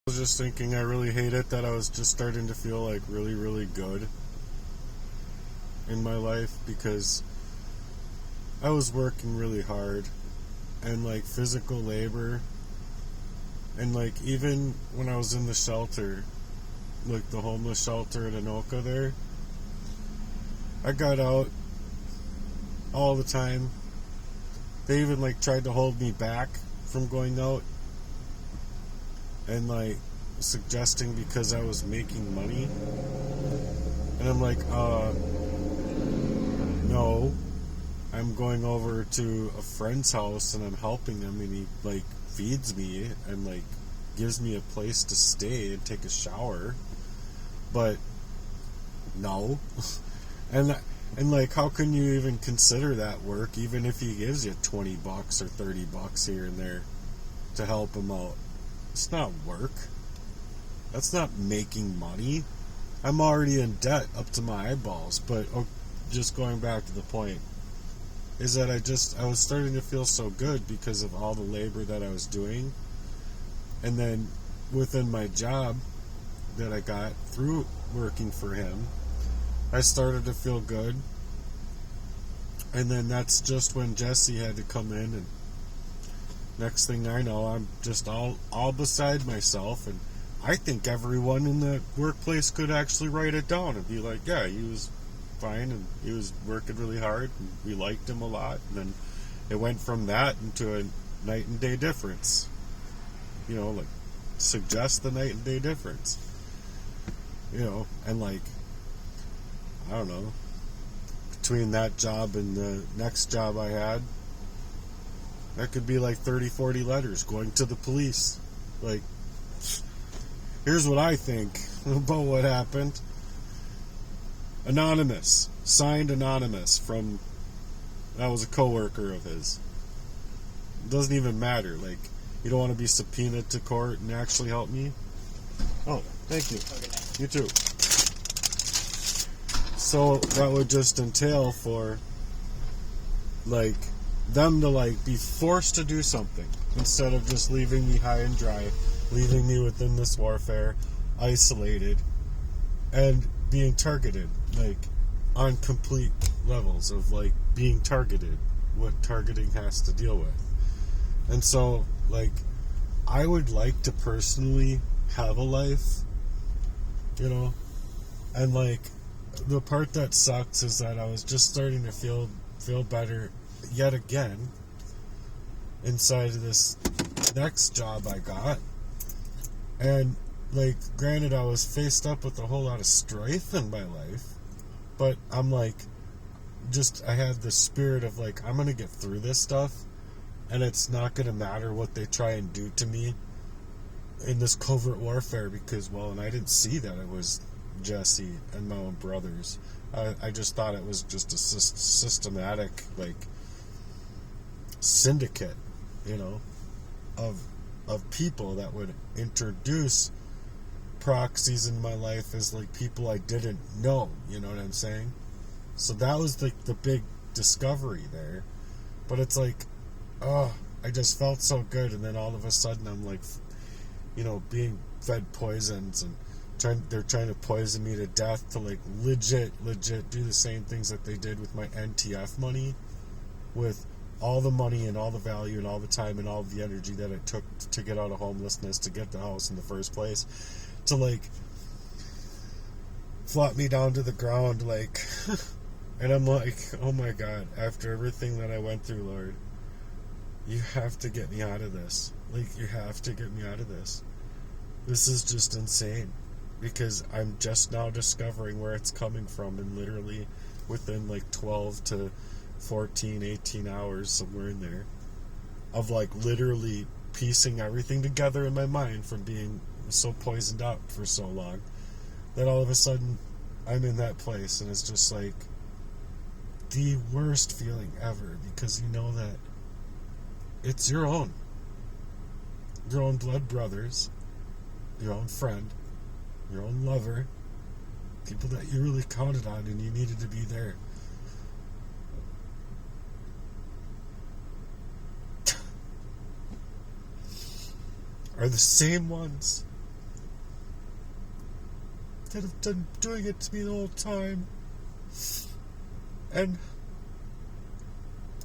I was just thinking I really hate it that I was just starting to feel like really, really good in my life because I was working really hard and like physical labor and like even when I was in the shelter, like the homeless shelter in Anoka there, I got out all the time. They even like tried to hold me back from going out and like suggesting because I was making money. And I'm like, no. I'm going over to a friend's house and I'm helping him and he like feeds me and like gives me a place to stay and take a shower. But no. and like how can you even consider that work even if he gives you $20 or $30 here and there to help him out? It's not work. That's not making money. I'm already in debt up to my eyeballs. But just going back to the point is that I was starting to feel so good because of all the labor that I was doing. And then within my job that I got through working for him, I started to feel good. And then that's just when Jesse had to come in, and next thing I know, I'm just all beside myself. And I think everyone in the workplace could actually write it down and be like, yeah, he was fine and he was working really hard and we liked him a lot. And then it went from that into a night and day difference. You know, like suggest the night and day difference. You know, and like, I don't know, between that job and the next job I had, that could be like 30, 40 letters going to the police. Like, here's what I think about what happened. Anonymous. Signed anonymous from, that was a coworker of his. It doesn't even matter. Like, you don't want to be subpoenaed to court and actually help me? Oh, thank you. You too. So that would just entail for like them to like be forced to do something instead of just leaving me high and dry, leaving me within this warfare, isolated, and being targeted, like on complete levels of like being targeted, what targeting has to deal with. And so like I would like to personally have a life, you know, and like the part that sucks is that I was just starting to feel better yet again inside of this next job I got. And like granted I was faced up with a whole lot of strife in my life, but I'm like I had the spirit of like I'm gonna get through this stuff and it's not gonna matter what they try and do to me in this covert warfare because, well, and I didn't see that it was Jesse and my own brothers. I just thought it was just a systematic like syndicate, you know, of people that would introduce proxies in my life as like people I didn't know, you know what I'm saying? So that was like the big discovery there. But it's like, I just felt so good, and then all of a sudden I'm like, you know, being fed poisons and they're trying to poison me to death to like legit do the same things that they did with my NTF money, with all the money and all the value and all the time and all the energy that it took to get out of homelessness, to get the house in the first place, to like flop me down to the ground, like and I'm like, oh my God, after everything that I went through, Lord, you have to get me out of this. Like, you have to get me out of this. This is just insane. Because I'm just now discovering where it's coming from, and literally within like 12 to 14, 18 hours, somewhere in there, of like literally piecing everything together in my mind from being so poisoned up for so long, that all of a sudden I'm in that place, and it's just like the worst feeling ever, because you know that it's your own blood brothers, your own friend, your own lover, people that you really counted on and you needed to be there. Are the same ones that have been doing it to me the whole time. And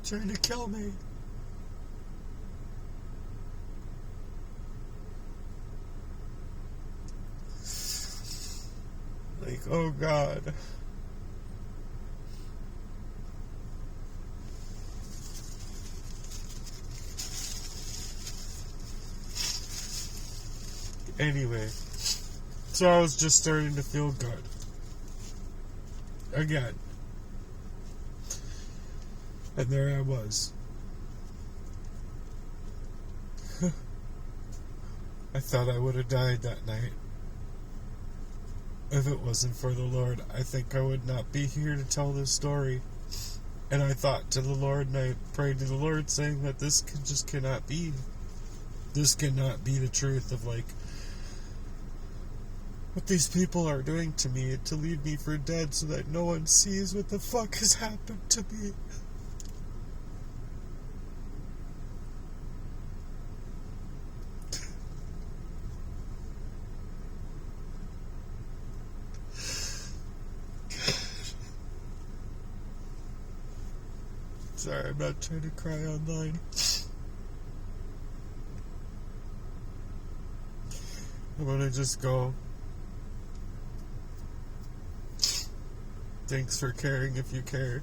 trying to kill me. Like, oh God. Anyway, so I was just starting to feel good. Again. And there I was. I thought I would have died that night. If it wasn't for the Lord, I think I would not be here to tell this story. And I thought to the Lord, and I prayed to the Lord, saying that this just cannot be. This cannot be the truth of, like, what these people are doing to me, to leave me for dead so that no one sees what the fuck has happened to me. Sorry, I'm not trying to cry online. I want to just go. Thanks for caring if you care.